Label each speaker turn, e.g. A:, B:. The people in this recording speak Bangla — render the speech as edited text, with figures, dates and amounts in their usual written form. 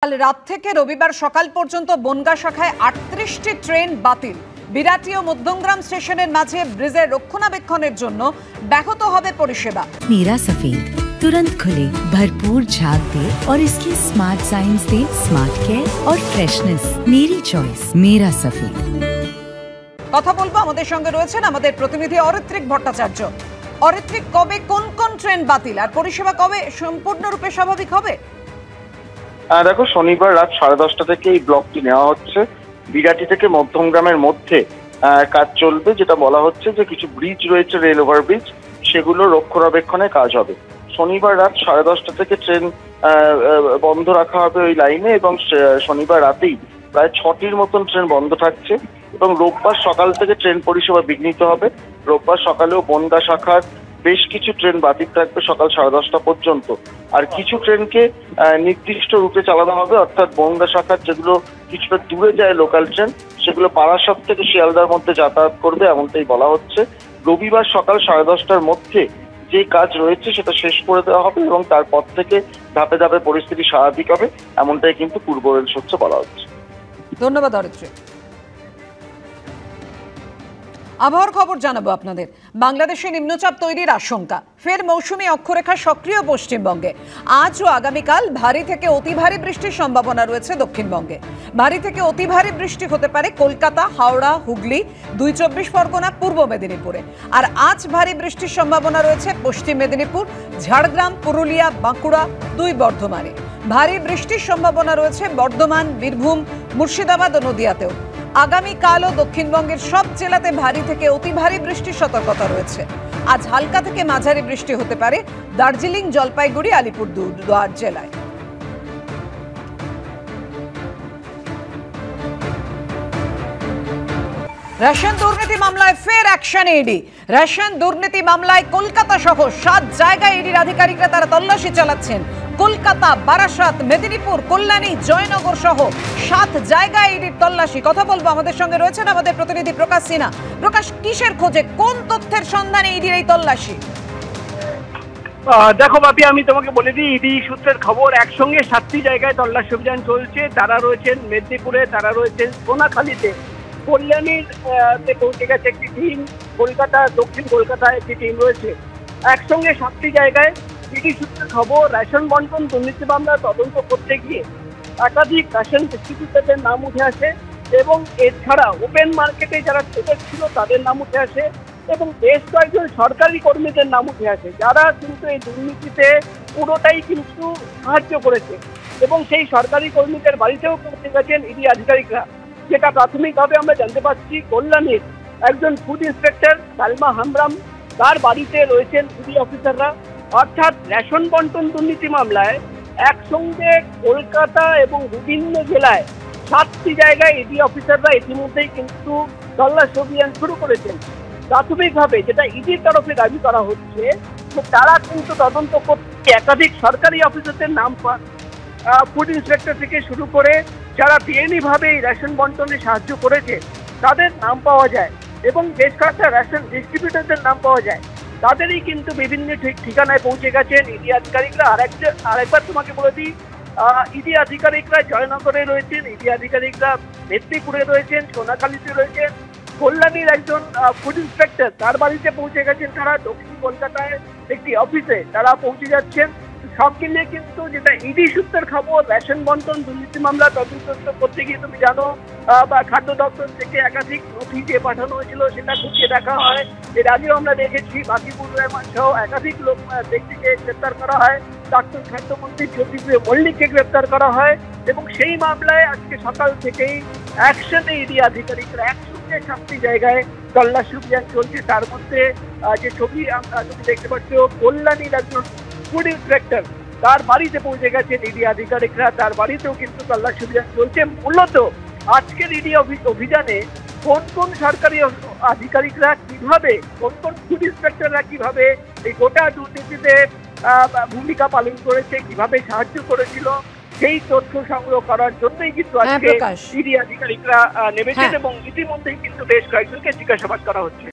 A: কাল রাত থেকে রবিবার সকাল পর্যন্ত বনগাঁ শাখায় 38টি ট্রেন বাতিল। বিরাটি ও মধ্যমগ্রাম স্টেশনের মাঝে ব্রিজের রক্ষণাবেক্ষণের জন্য ব্যাহত হবে পরিষেবা।
B: मीरा सफेद तुरंत खुले, भरपूर झाग दे और इसकी स्मार्ट साइंस दे स्मार्ट केयर और फ्रेशनेस। मेरी चॉइस मेरा सफेद।
A: কথা বলবো, আমাদের সঙ্গে রয়েছেন আমাদের প্রতিনিধি অরিত্রিক ভট্টাচার্য। অরিত্রিক, কবে কোন কোন ট্রেন বাতিল আর পরিষেবা কবে সম্পূর্ণরূপে স্বাভাবিক হবে?
C: দেখো, শনিবার রাত 10:30 থেকে এই ব্লকটি নেওয়া হচ্ছে। বিরাটি থেকে মধ্যমগ্রামের মধ্যে কাজ চলবে, যেটা বলা হচ্ছে যে কিছু ব্রিজ রয়েছে, রেল ওভারব্রিজ, সেগুলো রক্ষণাবেক্ষণে কাজ হবে। শনিবার রাত 10:30 থেকে ট্রেন বন্ধ রাখা হবে ওই লাইনে, এবং শনিবার রাতেই প্রায় 6টির মতন ট্রেন বন্ধ থাকছে, এবং রোববার সকাল থেকে ট্রেন পরিষেবা বিঘ্নিত হবে। রোববার সকালেও বনগাঁ শাখার বেশ কিছু ট্রেন বাতিল থাকবে সকাল 10:30 পর্যন্ত। আর কিছু ট্রেনকে নির্দিষ্ট রুটে চালানো হবে, অর্থাৎ বনগাঁ শাখার যেগুলো কিছুটা দূরে যায় লোকাল ট্রেন, সেগুলো বারাসাত থেকে শিয়ালদার মধ্যে যাতায়াত করবে, এমনটাই বলা হচ্ছে। রবিবার সকাল 10:30টার মধ্যে যে কাজ রয়েছে সেটা শেষ করে দেওয়া হবে, এবং তারপর থেকে ধাপে ধাপে পরিস্থিতি স্বাভাবিক হবে, এমনটাই কিন্তু পূর্ব রেল সূত্রে বলা হচ্ছে।
A: ধন্যবাদ অরিত্রিক। আবহাওয়ার খবর জানাবো আপনাদের। বাংলাদেশে নিম্নচাপ তৈরির আশঙ্কা, ফের মৌসুমী অক্ষরেখা সক্রিয় পশ্চিমবঙ্গে। আজ ও আগামীকাল ভারী থেকে অতি ভারী বৃষ্টির সম্ভাবনা রয়েছে দক্ষিণবঙ্গে। ভারী থেকে অতি ভারী বৃষ্টি হতে পারে কলকাতা, হাওড়া, হুগলি, 2 চব্বিশ পরগনা, পূর্ব মেদিনীপুরে। আর আজ ভারী বৃষ্টির সম্ভাবনা রয়েছে পশ্চিম মেদিনীপুর, ঝাড়গ্রাম, পুরুলিয়া, বাঁকুড়া, 2 বর্ধমানে। ভারী বৃষ্টির সম্ভাবনা রয়েছে বর্ধমান, বীরভূম, মুর্শিদাবাদ ও নদিয়াতেও। আগামীকালও দক্ষিণবঙ্গের সব জেলাতে ভারী থেকে অতি ভারী বৃষ্টির সতর্কতা রয়েছে। আজ হালকা থেকে মাঝারি বৃষ্টি হতে পারে দার্জিলিং, জলপাইগুড়ি, আলিপুরদুয়ার জেলায়। রেশন দুর্নীতি মামলায় ফের অ্যাকশনে ইডি। রেশন দুর্নীতি মামলায় কলকাতা সহ 7 জায়গায় ইডির আধিকারিকরা তারা তল্লাশি চালাচ্ছেন। কলকাতা, বারাসাত, মেদিনীপুর, কল্যাণী, জয়নগর সহ 7 জায়গায় ইডির তল্লাশি। কথা বলবো, আমাদের সঙ্গে রয়েছেন আমাদের প্রতিনিধি প্রকাশ সিনহা। প্রকাশ, কিসের খোঁজে, কোন তথ্যের সন্ধানে ইডির এই তল্লাশি?
D: দেখো বাপি, আমি তোমাকে বলে দিই, ইডি সূত্রের খবর, একসঙ্গে 7টি জায়গায় তল্লাশি অভিযান চলছে। তারা রয়েছেন মেদিনীপুরে, তারা রয়েছেন সোনাখালীতে, কল্যাণীর পৌঁছে গেছে একটি টিম, কলকাতা, দক্ষিণ কলকাতায় একটি টিম রয়েছে। একসঙ্গে 7টি জায়গায় ইডি সূত্রের খবর, রেশন বন্টন দুর্নীতি মামলা তদন্ত করতে গিয়ে একাধিক রেশন ডিস্ট্রিবিউটরদের নাম উঠে আসে, এবং এছাড়া ওপেন মার্কেটে যারা ট্রেডার ছিল তাদের নাম উঠে আসে, এবং বেশ কয়েকজন সরকারি কর্মীদের নাম উঠে আসে, যারা কিন্তু এই দুর্নীতিতে পুরোটাই কিন্তু সাহায্য করেছে। এবং সেই সরকারি কর্মীদের বাড়িতেও পৌঁছে গেছেন ইডি আধিকারিকরা। যেটা প্রাথমিকভাবে আমরা জানতে পারছি, কল্যাণীর একজন ফুড ইন্সপেক্টর সালমা হামরাম, তার বাড়িতে রয়েছেন ইডি অফিসাররা। অর্থাৎ রেশন বন্টন দুর্নীতি মামলায় একসঙ্গে কলকাতা এবং বিভিন্ন জেলায় 7টি জায়গায় ইডি অফিসাররা ইতিমধ্যেই কিন্তু তল্লাশি অভিযান শুরু করেছেন। প্রাথমিকভাবে যেটা ইডির তরফে দাবি করা হচ্ছে, তারা কিন্তু তদন্ত করতে একাধিক সরকারি অফিসারদের নাম পান, ফুড ইন্সপেক্টর থেকে শুরু করে যারা বেআইনিভাবে এই রেশন বন্টনে সাহায্য করেছে তাদের নাম পাওয়া যায়, এবং বেশ কয়েকটা রেশন ডিস্ট্রিবিউটরদের নাম পাওয়া যায়। তাদেরই কিন্তু বিভিন্ন ঠিকানায় পৌঁছে গেছেন ইডি আধিকারিকরা। আরেকবার তোমাকে বলে দিই, ইডি আধিকারিকরা জয়নগরে রয়েছেন, ইডি আধিকারিকরা মেদিনীপুরে রয়েছেন, সোনাখালীতে রয়েছেন। কল্যাণীর একজন ফুড ইন্সপেক্টর, তার বাড়িতে পৌঁছে গেছেন তারা, দক্ষিণ কলকাতায় একটি অফিসে তারা পৌঁছে যাচ্ছেন। সব মিলিয়ে কিন্তু যেটা ইডি সূত্রের খবর, রেশন বন্টন দুর্নীতি মামলা তদন্ত করতে গিয়ে তুমি জানো বা খাদ্য দপ্তর থেকে একাধিক নথি যে পাঠানো হয়েছিল সেটা খুঁজে দেখা হয়। এর আগেও আমরা দেখেছি বাকিবুর রহমান সহ একাধিক ব্যক্তিকে গ্রেপ্তার করা হয়, প্রাক্তন খাদ্যমন্ত্রী জ্যোতিপ্রিয় মল্লিককে গ্রেপ্তার করা হয়, এবং সেই মামলায় আজকে সকাল থেকেই অ্যাকশনে ইডি আধিকারিকরা একসঙ্গে 7টি জায়গায় তল্লাশি অভিযান চলছে। তার মধ্যে যে ছবি তুমি দেখতে পাচ্ছ, কল্যাণীর একজন ফুড ইন্সপেক্টর, তার বাড়িতে পৌঁছে গেছেন ইডি আধিকারিকরা, তার বাড়িতেও কিন্তু তল্লাশি অভিযান চলছে। মূলত আজকের ইডি অভিযানে কোন কোন সরকারি আধিকারিকরা কিভাবে, কোন কোন ফুড ইন্সপেক্টররা কিভাবে এই গোটা দুর্নীতিতে ভূমিকা পালন করেছে, কিভাবে সাহায্য করেছিল, সেই তথ্য সংগ্রহ করার জন্যই কিন্তু আজকে ইডি আধিকারিকরা নেমেছেন, এবং ইতিমধ্যেই কিন্তু বেশ কয়েকজনকে জিজ্ঞাসাবাদ করা হচ্ছে।